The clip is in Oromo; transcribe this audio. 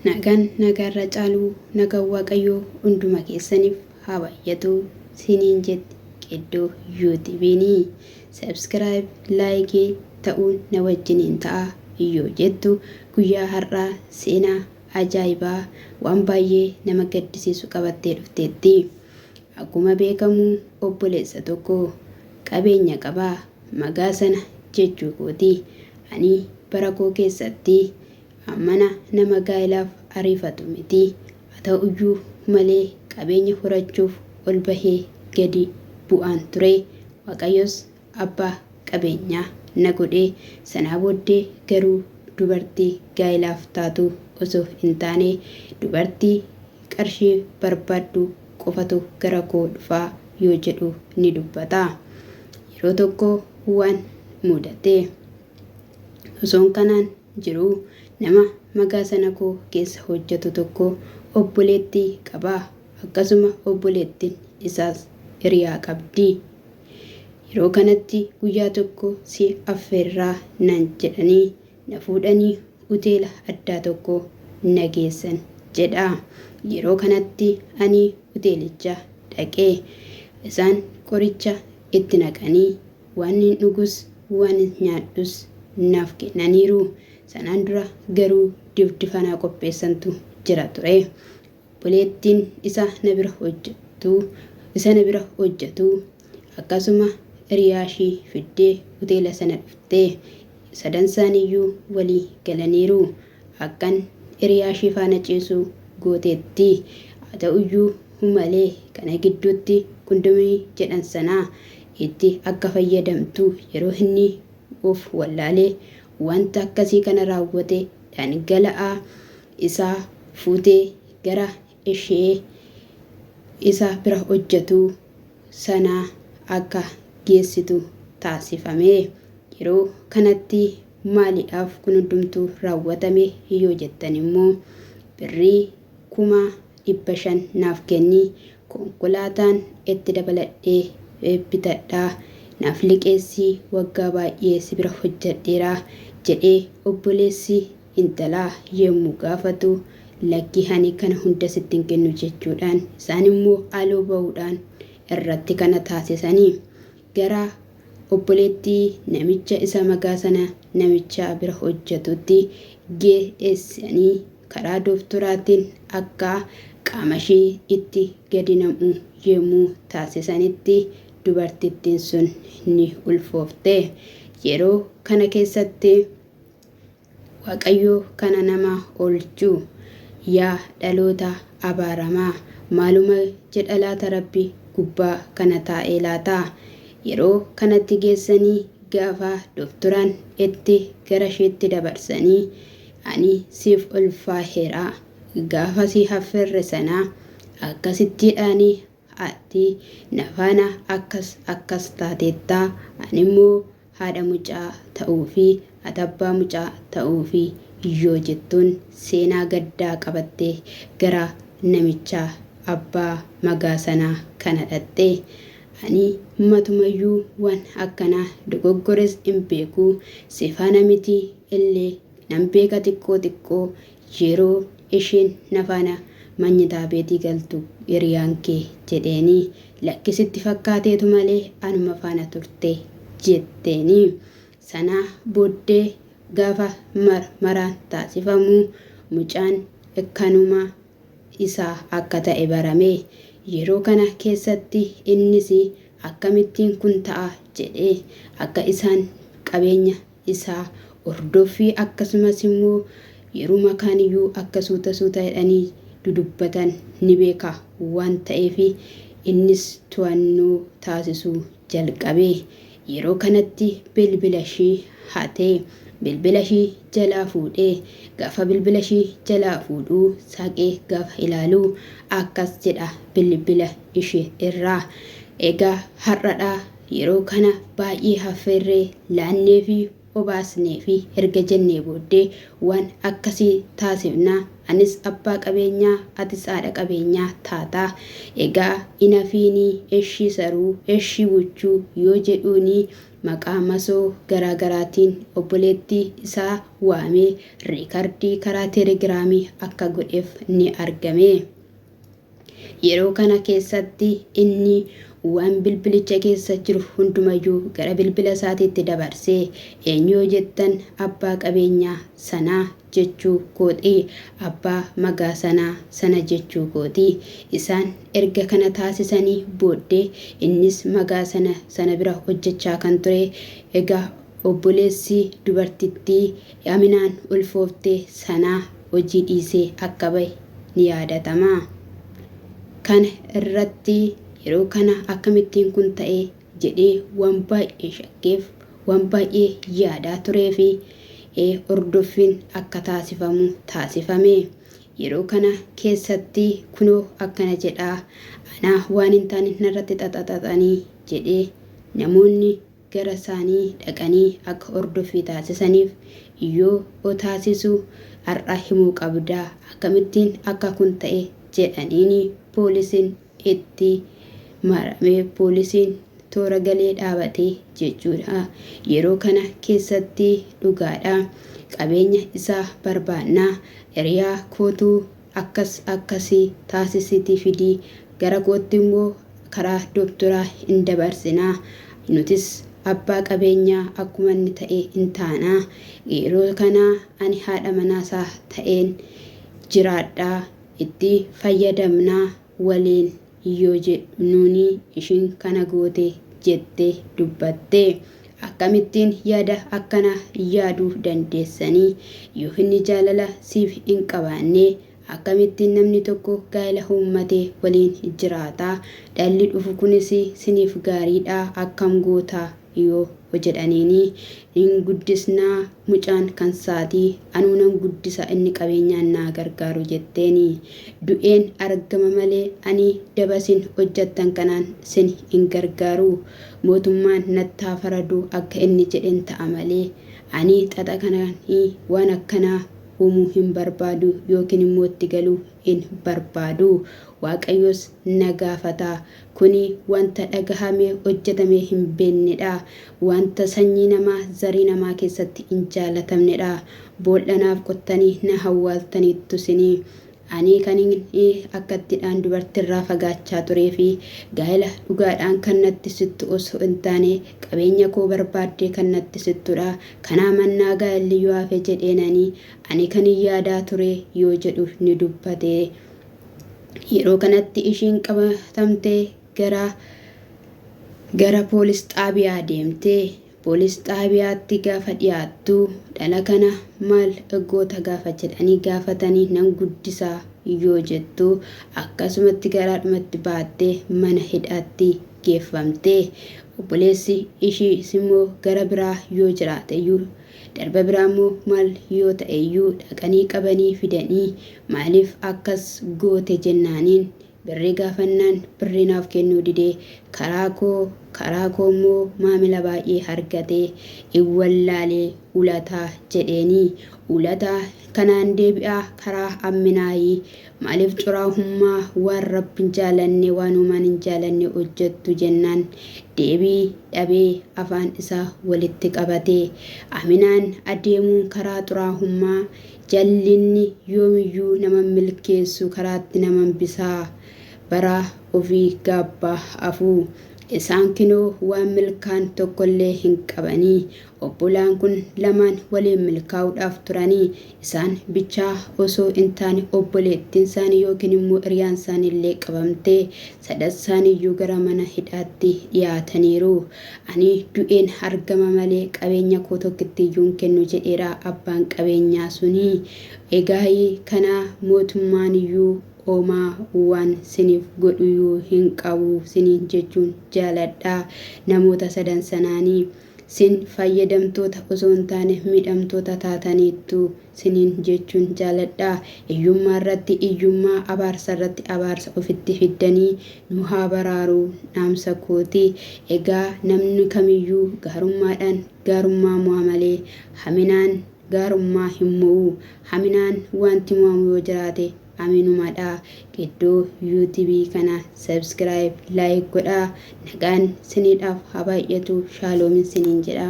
Nagaan nagaarra caaluu nagaan Waaqayyoo hunduma keessaniif haa baay'atu siniin jetti Qeddoo yuutuubiinii. Subscribe laayikii ta'uun na wajjiniin ta'a yoo jettu guyyaa har'aa seenaa ajaa'ibaa waan baay'ee nama gaddisiisu qabattee dhufteetti. Akkuma beekamu obboleessa tokko qabeenya qabaa magaa sana jechuu kooti. Ani bara koo keessatti mana nama gaa'ilaaf ariifatu miti. Haa ta'uyyuu malee qabeenya horachuuf ol bahee gadi bu'aan ture. Waaqayyos abbaa qabeenyaa na godhee sanaa booddee garuu dubartii gaa'ilaaf taatu osoo hin taane dubartii qarshii barbaaddu qofatu gara koo dhufaa yoo jedhu ni dubbata. Yeroo tokko waan mudate osoon kanaan jiru nama magaa sana koo keessa hojjetu tokko obboleettii qabaa. Akkasuma obboleettiin isaas hiriyaa qabdi. Yeroo kanatti guyyaa tokko si affeerraa nan jedhanii na fuudhanii hoteela addaa tokko na geessan jedha. Yeroo kanatti ani hoteelicha dhaqee isaan qoricha itti naqanii waan hin dhugus waan hin nyaadhus naaf kennaniiru. Sanaan dura garuu difdifanaa qopheessantu jira ture. Obboleettiin isa na bira hojjetu akkasuma hiriyaashii fiddee hoteela sana dhuftee sadan isaaniiyyuu walii galaniiru. Akkan hiriyaashii faana ciisu gooteetti. Haa ta'uyyuu malee kana gidduutti qundumii jedhan sanaa itti akka fayyadamtu yeroo inni of wallaalee wanta akkasii kana raawwate dhangala'aa isaa fuutee gara ishee isa bira hojjetu sanaa akka geessitu taasifame. Yeroo kanatti maaliidhaaf kun hundumtuu raawwatame yoo jettan immoo birrii 500 naaf kenni konkolaataan itti dabaladhee bitadhaa naaf liqeessii waggaa baay'ee si bira hojjedheera jedhee obboleessi intalaa yemmuu gaafatu lakkii ani kana hunda sittin kennu jechuudhaan isaan immoo haaloo ba'uudhaan irratti kana taasisanii gara obboleettii namicha isa magaa sana namicha bira hojjetutti geessanii karaa dooftoraatiin akka qaamashee itti gadi namu yemmuu taasisanitti dubartittiin sun ni ulfoofte. Yeroo kana keessatti Waaqayyoo kana nama oolchuu yaa dhaloota abaaramaa maaluma jedha laata rabbi gubbaa kana taa'ee laata. Yeroo kanatti geessanii gaafa dooftoraan itti gara isheetti dabarsanii ani siif ulfaaheera gaafa si affeerre sanaa akkasittiidhaanii ati nafaana akkas taateettaa ani immoo haadha mucaa ta'uu fi abbaa mucaa ta'uu fi yoo jettuun seenaa gaddaa qabattee gara namichaa abbaa magaa sanaa kana dhatte. Ani matumayyuu waan akkanaa dogoggores hin beeku sifaana miti illee nan beeka xiqqoo yeroo isheen nafaana manyitaa beetii galtu hiriyaan kee jedheeni lakkisitti fakkaateetu malee anuma faana turte jetteeni. Sanaa booddee gaafa maraan taasifamu mucaan kanuma isaa akka ta'e barame. Yeroo kana keessatti innis akkamittiin kun ta'a jedhee akka isaan qabeenya isaa hordoffii akkasumas immoo yeruma kaaniyyuu akka suuta jedhanii dudubbatan ni beeka waan ta'eef innis to'annoo taasisuu jalqabe. Yeroo kanatti bilbila ishee hatee bilbila ishee jalaa fuudhee gaafa bilbila ishee jalaa fuudhuu saaqee gaafa ilaalu akkas jedha bilbila ishee irraa. Egaa har'adhaa yeroo kana baay'ee affeerree laannee fi obaasnee fi erga jennee booddee waan akkasii taasifnaa anis abbaa qabeenyaa atis haadha qabeenyaa taataa egaa inafiinii eeshii saruu eeshii buchuu yoo jedhuunii maqaa masoo garaagaraatiin obboleettii isaa waamee riikardii karaa teelegiraamii akka godheef ni argame. Yeroo kana keessatti inni waan bilbilicha keessa jiru hundumayyuu gara bilbila isaatiitti dabarsee eenyoo jettan abbaa qabeenyaa sanaa jechuu kooti abbaa magaa sanaa sana jechuu kooti. Isaan erga kana taasisanii booddee innis magaa sana bira hojjechaa kan ture. Egaa obboleessi dubartittii aminaan ulfooftee sanaa hojii dhiisee akka bahe ni yaadatama. Kana irratti yeroo kana akkamittiin kun ta'ee jedhee waan baay'ee shakkeef waan baay'ee yaadaa turee fi hordoffiin akka taasifamu taasifame. Yeroo kana keessatti kunoo akkana jedhaa anaa waan hin taane narratti xaxaxaxanii jedhee namoonni gara isaanii dhaqanii akka hordoffii taasisaniif yoo taasisu har'a himuu qabdaa akkamittiin akka kun ta'e jedhaniini poolisiin itti maramee poolisiin toora galee dhaabatee jechuudha. Yeroo kana keessatti dhugaadha qabeenya isaa barbaannaa hiriyaa kootuu akkasii taasisitii fidii gara kootti immoo karaa dooktoraa hin dabarsinaa nutis abbaa qabeenyaa akkuma inni ta'e hin taanaa. Yeroo kana ani haadha manaasaa ta'een jiraadhaa itti fayyadamnaa waliin yoo jedhuuni ishiin kana goote jettee dubbatte. Akkamittiin yaada akkana yaaduu dandeessanii yoo inni jaalala siif hin qabaanne akkamittiin namni tokko gaa'ela uummatee waliin jiraataa dhalli dhufu kunis siniif gaariidha akkam gootaa yoo jedhaniini hin guddisnaa mucaan kan saatii anuunan guddisa inni qabeenyaan naa gargaaru jetteeni du'een argama malee ani dabasin hojjattan kanaan sin hin gargaaru mootummaan nattaa faraduu akka inni jedhen ta'a malee ani xaxa kanaan waan akkanaa uumuu hin barbaadu yookiin immoo itti galuu hin barbaadu. Waaqayyos na gaafata kuni wanta dhagahamee hojjetamee hin beennedha wanta sanyii namaa zarii namaa keessatti hin jaalatamnedha boollanaaf qottanii na hawwaaltaniittu sinii ani kan akkattidhaan dubartirraa fagaachaa turee fi gaa'ela dhugaadhaan kan natti sittu osoo hin taane qabeenya koo barbaaddee kan natti sittudha. Kanaa mannaa gaa'elli yoo hafe jedheenanii ani kan yaadaa ture yoo jedhu ni dubbate. Yeroo kanatti ishiin qabatamtee gara poolis xaabiyaa deemtee poolis xaabiyaatti gaafa dhiyaattu dhala kana maal goota gaafa jedhanii gaafatanii nan guddisaa yoo jettu akkasumatti garaadhumatti baattee mana hidhaatti geeffamtee obboleessi ishii immoo gara biraa yoo jiraateyyuu darba biraa immoo maal yoo ta'eyyuu dhaqanii qabanii fidanii maaliif akkas goote jennaaniin birrii gaafannaan birrii naaf kennuu didee karaa koo immoo maamila baay'ee argatee iwwallaalee ulataa jedheenii ulataa kanaan deebi'aa karaa amminaayii maaliif xuraahummaa waan rabbiin jaalanne waan uumaan hin jaalanne hojjettu jennaan deebii dhabee afaan isaa walitti qabatee aminaan adeemuun karaa xuraahummaa jallinni yoomiyyuu nama milkeessu karaatti nama bisaa bara ofii gaabbaa afuu isaan kinoo waan milkaan tokkollee hin qabanii obbolaan kun lamaan waliin milkaa'uudhaaf turanii isaan bichaa osoo hin taane obboleettiin isaanii yookiin immoo hiriyaan isaaniillee qabamtee sadasaaniyyuu gara mana hidhaatti dhiyaataniiru. Ani du'een argama malee qabeenya koo tokkittiyyuu kennu jedheera abbaan qabeenyaa sunii. Egaa kana mootummaaniyyuu Omaa waan siniif godhu hin qabu siniin jechuun jaaladhaa namoota sadan sanaanii. sin fayyadamtoota osoo hin taane miidhamtoota taataniittu siniin jechuun jaaladha. Hiyyummaa irratti hiyyummaa, abaarsa irratti abaarsa ofitti fiddanii nu haa baraaruu dhaamsa kooti. Egaa namni kamiyyuu gaarummaadhaan gaarummaa mo'a malee haminaan gaarummaa hin mo'u. Haminaan wanti mo'amu yoo jiraate aminumadha. Iddoo YouTube kana subscribe, like godhaa. Nagaan siniidhaaf haa baay'atu. Shaaloomin siniin jedha.